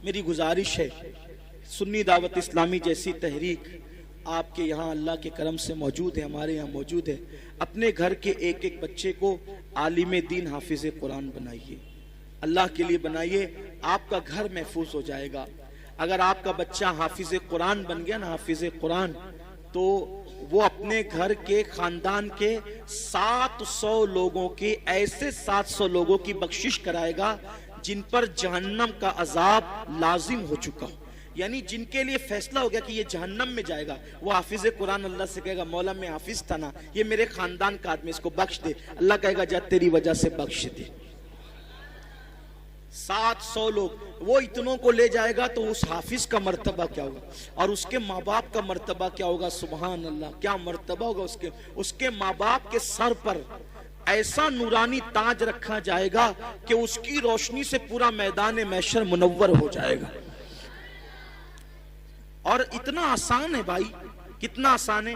मेरी गुजारिश है, सुन्नी दावत इस्लामी जैसी तहरीक आपके यहाँ अल्लाह के करम से मौजूद है, हमारे यहाँ मौजूद है। अपने घर के एक एक बच्चे को आलिम दीन हाफिज कुरान बनाइए, अल्लाह के लिए बनाइए, आपका घर महफूज हो जाएगा। अगर आपका बच्चा हाफिज कुरान बन गया ना, हाफिज कुरान, तो वो अपने घर के खानदान के 700 लोगों की, ऐसे 700 लोगों की बख्शिश कराएगा जिन पर जहन्नम का अजाब लाजिम हो चुका हो, यानी जिनके लिए फैसला हो गया कि ये जहन्नम में जाएगा। वो हाफिज कुरान अल्लाह से कहेगा, मौला मैं हाफिज था ना, ये मेरे खानदान का आदमी, इसको बख्श दे। अल्लाह कहेगा जा तेरी वजह से बख्श दे। 700 लोग, वो इतनों को ले जाएगा तो उस हाफिज का मर्तबा क्या होगा और उसके माँ बाप का मर्तबा क्या होगा। सुभान अल्लाह, क्या मर्तबा होगा उसके माँ बाप के सर पर ऐसा नूरानी ताज रखा जाएगा कि उसकी रोशनी से पूरा मैदान महशर मुनव्वर हो जाएगा। और इतना आसान है भाई, कितना आसान है।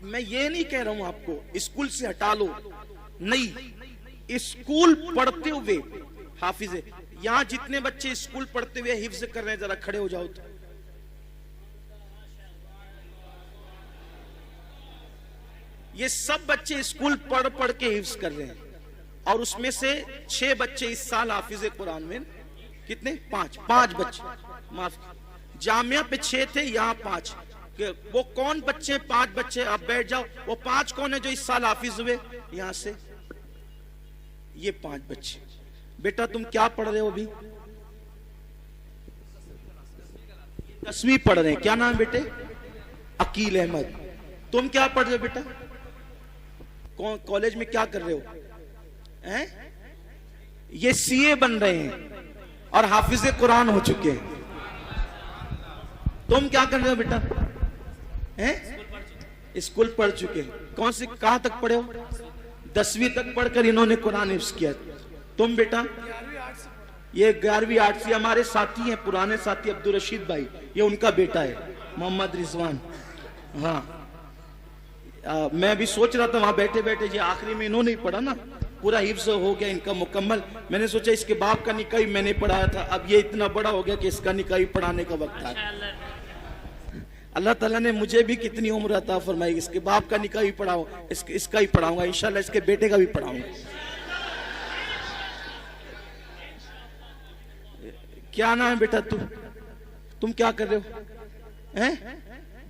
मैं ये नहीं कह रहा हूं आपको स्कूल से हटा लो, नहीं, स्कूल पढ़ते हुए हाफिज, यहां जितने बच्चे स्कूल पढ़ते हुए हिफ्ज कर रहे हैं, जरा खड़े हो जाओ तो। ये सब बच्चे स्कूल पढ़ पढ़ के हिफ्ज कर रहे हैं, और उसमें से 6 बच्चे इस साल हाफिज कुरान में, कितने, 5 बच्चे, माफ, जामिया पे 6 थे, यहाँ 5। वो कौन बच्चे, 5 बच्चे, आप बैठ जाओ, वो 5 कौन है जो इस साल हाफिज हुए यहां से, ये 5 बच्चे। बेटा तुम क्या पढ़ रहे हो अभी? 10वीं पढ़ रहे हैं, क्या नाम बेटे? अकील अहमद। तुम क्या पढ़ रहे हो बेटा? कॉलेज में क्या कर रहे हो? हैं? ये सीए बन रहे हैं और हाफिज कुरान हो चुके हैं। तुम क्या कर रहे हो बेटा? हैं? स्कूल पढ़ चुके हैं। कौन से, कहां तक पढ़े हो? 10वीं तक पढ़कर इन्होंने कुरान हिफ्ज किया। तुम बेटा? ये 11वीं 8वीं, हमारे साथी हैं, पुराने साथी अब्दुल रशीद भाई, ये उनका बेटा है मोहम्मद रिजवान। हाँ, मैं भी सोच रहा था वहां बैठे बैठे, ये आखिरी में इन्होंने ही पढ़ा ना, पूरा हिफ्ज हो गया इनका मुकम्मल। मैंने सोचा इसके बाप का निकाह ही मैंने पढ़ाया था, अब ये इतना बड़ा हो गया कि इसका निकाह ही पढ़ाने का वक्त आ गया। अल्लाह ताला ने मुझे भी कितनी उम्र अता फरमाई, इसके बाप का निकाह ही पढ़ाओ, इसका ही पढ़ाऊंगा इंशाल्लाह, इसके बेटे का भी पढ़ाऊंगा। क्या नाम है बेटा तुम क्या कर रहे हो? हैं?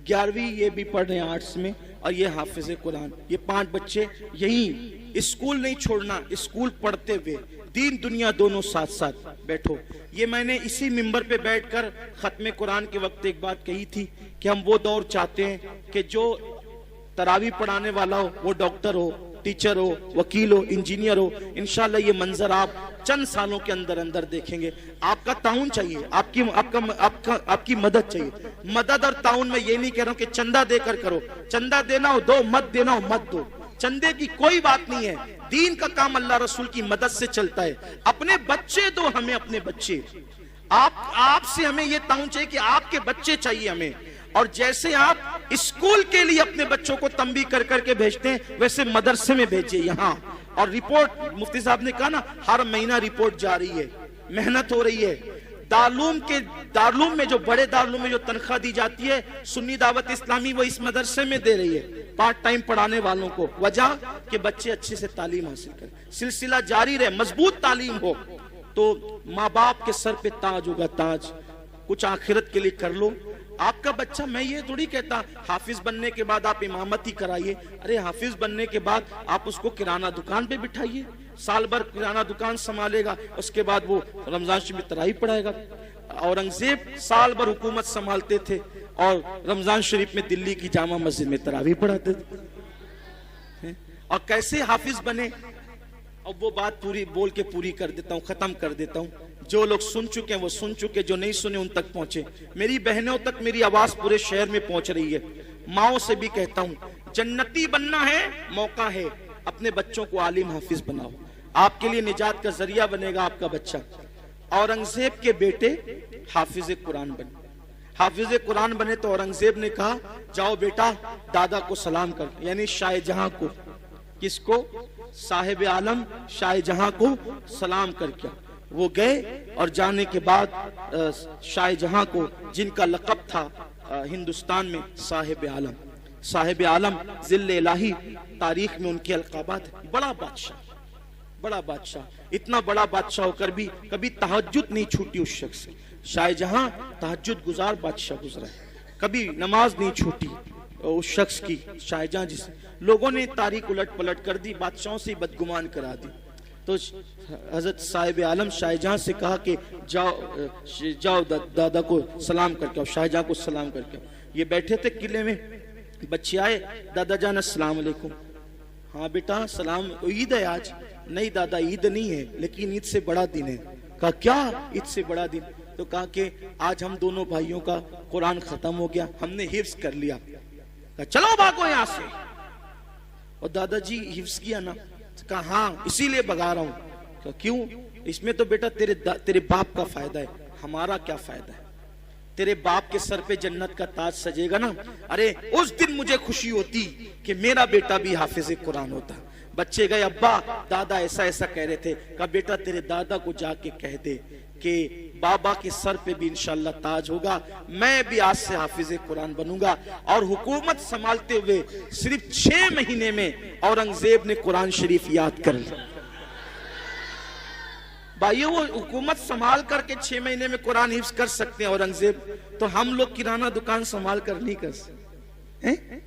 11वीं ये भी पढ़ रहे हैं आर्ट्स में, और ये हाफिज कुरान। ये 5 बच्चे यही, स्कूल नहीं छोड़ना, स्कूल पढ़ते हुए दीन दुनिया दोनों साथ साथ बैठो। ये मैंने इसी मिंबर पे बैठकर खत्म कुरान के वक्त एक बात कही थी कि हम वो दौर चाहते हैं कि जो तरावी पढ़ाने वाला हो वो डॉक्टर हो, टीचर हो, वकील हो, इंजीनियर हो। इंशाल्लाह ये मंजर आप चंद सालों के अंदर अंदर देखेंगे। आपका ताउन चाहिए, आपकी मदद चाहिए। मदद और ताउन में ये नहीं कह रहा हूं कि चंदा देकर करो, चंदा देना हो दो, मत देना हो मत दो, चंदे की कोई बात नहीं है। दीन का काम अल्लाह रसूल की मदद से चलता है। अपने बच्चे दो हमें, अपने बच्चे, आपसे हमें ये ताउन चाहिए कि आपके बच्चे चाहिए हमें। और जैसे आप स्कूल के लिए अपने बच्चों को तंबी कर करके भेजते हैं, वैसे मदरसे में भेजिए यहाँ। और रिपोर्ट, मुफ्ती साहब ने कहा ना, हर महीना रिपोर्ट जा रही है, मेहनत हो रही है। दारुल में जो बड़े दारुल में जो तनख्वाह दी जाती है, सुन्नी दावत इस्लामी वो इस मदरसे में दे रही है पार्ट टाइम पढ़ाने वालों को। वजह कि बच्चे अच्छे से तालीम हासिल करें, सिलसिला जारी रहे, मजबूत तालीम हो, तो माँ बाप के सर पे ताज होगा, ताज। कुछ आखिरत के लिए कर लो। आपका बच्चा, मैं ये थोड़ी कहता हाफिज बनने के बाद आप इमामत ही कराइए। अरे हाफिज बनने के बाद आप उसको किराना दुकान पे बिठाइए, साल भर किराना दुकान संभालेगा, उसके बाद वो रमजान शरीफ में तरावी पढ़ाएगा। औरंगजेब साल भर हुकूमत संभालते थे और रमजान शरीफ में दिल्ली की जामा मस्जिद में तरावी पढ़ाते थे। और कैसे हाफिज बने, अब वो बात पूरी बोल के पूरी कर देता हूँ, खत्म कर देता हूँ। जो लोग सुन चुके हैं वो सुन चुके, जो नहीं सुने उन तक पहुंचे। मेरी बहनों तक मेरी आवाज पूरे शहर में पहुंच रही है। माओ से भी कहता हूं, जन्नती बनना है, मौका है, अपने बच्चों को आलिम हाफिज बनाओ। आपके लिए निजात का जरिया बनेगा आपका बच्चा। औरंगजेब के बेटे हाफिज कुरान बने, हाफिज कुरान बने तो औरंगजेब ने कहा, जाओ बेटा दादा को सलाम कर, यानी शाहजहां को। किसको? साहिब आलम शाहजहां को सलाम कर। क्या वो गए और जाने के बाद शाहजहां को, जिनका लक़ब था हिंदुस्तान में साहिब आलम ज़िल्ले इलाही, तारीख में उनके अलक़ाबात, बड़ा बादशाह, इतना बड़ा बादशाह होकर भी कभी तहज्जुद नहीं छूटी उस शख्स से। शाहजहां तहज्जुद गुजार बादशाह गुजरा है, कभी नमाज नहीं छूटी उस शख्स की। शाहजहां जिसे लोगों ने तारीख उलट पलट कर दी, बादशाहों से बदगुमान करा दी, तो हजरत साहिब आलम शाहजहां से कहा कि जाओ दादा को सलाम करके आओ, शाहजहां को सलाम करके आओ। ये बैठे थे किले में, बच्चे आए, दादा जान अस्सलाम वालेकुम। हाँ बेटा सलाम, ईद है आज। नहीं दादा ईद नहीं है, लेकिन ईद से बड़ा दिन है। कहा क्या ईद से बड़ा दिन? तो कहा कि आज हम दोनों भाइयों का कुरान खत्म हो गया, हमने हिफ्ज कर लिया। कहा चलो भागो यहाँ से। और दादाजी हिफ्ज किया ना? कहा हाँ इसीलिए भगा रहा हूँ। कहा क्यों? इसमें तो बेटा तेरे बाप का फायदा है, हमारा क्या फायदा है? तेरे बाप के सर पे जन्नत का ताज सजेगा ना। अरे उस दिन मुझे खुशी होती कि मेरा बेटा भी हाफिज कुरान होता। बच्चे गए, अब्बा दादा ऐसा ऐसा कह रहे थे। कहा बेटा तेरे दादा को जाके कह दे कि बाबा के सर पे भी इंशाल्लाह ताज होगा, मैं भी आज से हाफिज कुरान बनूंगा। और हुकूमत संभालते हुए सिर्फ 6 महीने में औरंगजेब ने कुरान शरीफ याद कर लिया। भाइयों वो हुकूमत संभाल करके 6 महीने में कुरान हिफ्ज कर सकते हैं औरंगजेब, तो हम लोग किराना दुकान संभाल कर नहीं कर सकते,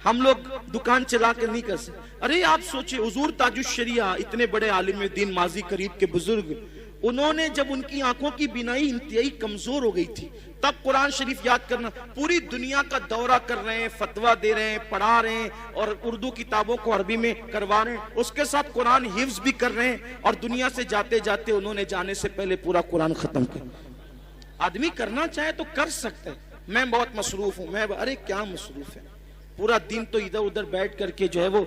हम लोग दुकान चला कर नहीं कर सकते। अरे आप सोचिए, हुजूर ताजुश शरिया इतने बड़े आलिम दीन, माजी करीब के बुजुर्ग, उन्होंने जब उनकी आंखों की बिनाई इंतहाई कमजोर हो गई थी, तब कुरान शरीफ याद करना, पूरी दुनिया का दौरा कर रहे हैं, फतवा दे रहे हैं, पढ़ा रहे हैं, और उर्दू किताबों को अरबी में करवा रहे हैं, उसके साथ कुरान हिफ्ज भी कर रहे हैं। और दुनिया से जाते जाते उन्होंने जाने से पहले पूरा कुरान खत्म कर। आदमी करना चाहे तो कर सकता है। मैं बहुत मसरूफ हूं, मैं अरे क्या मसरूफ है, पूरा दिन तो इधर उधर बैठ करके जो है वो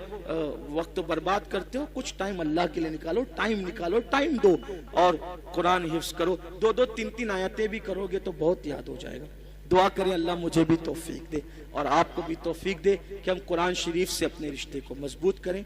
वक्त बर्बाद करते हो। कुछ टाइम अल्लाह के लिए निकालो, टाइम दो और कुरान हिफ्ज करो। 2-2, 3-3 आयतें भी करोगे तो बहुत याद हो जाएगा। दुआ करें अल्लाह मुझे भी तौफीक दे और आपको भी तौफीक दे कि हम कुरान शरीफ से अपने रिश्ते को मजबूत करें।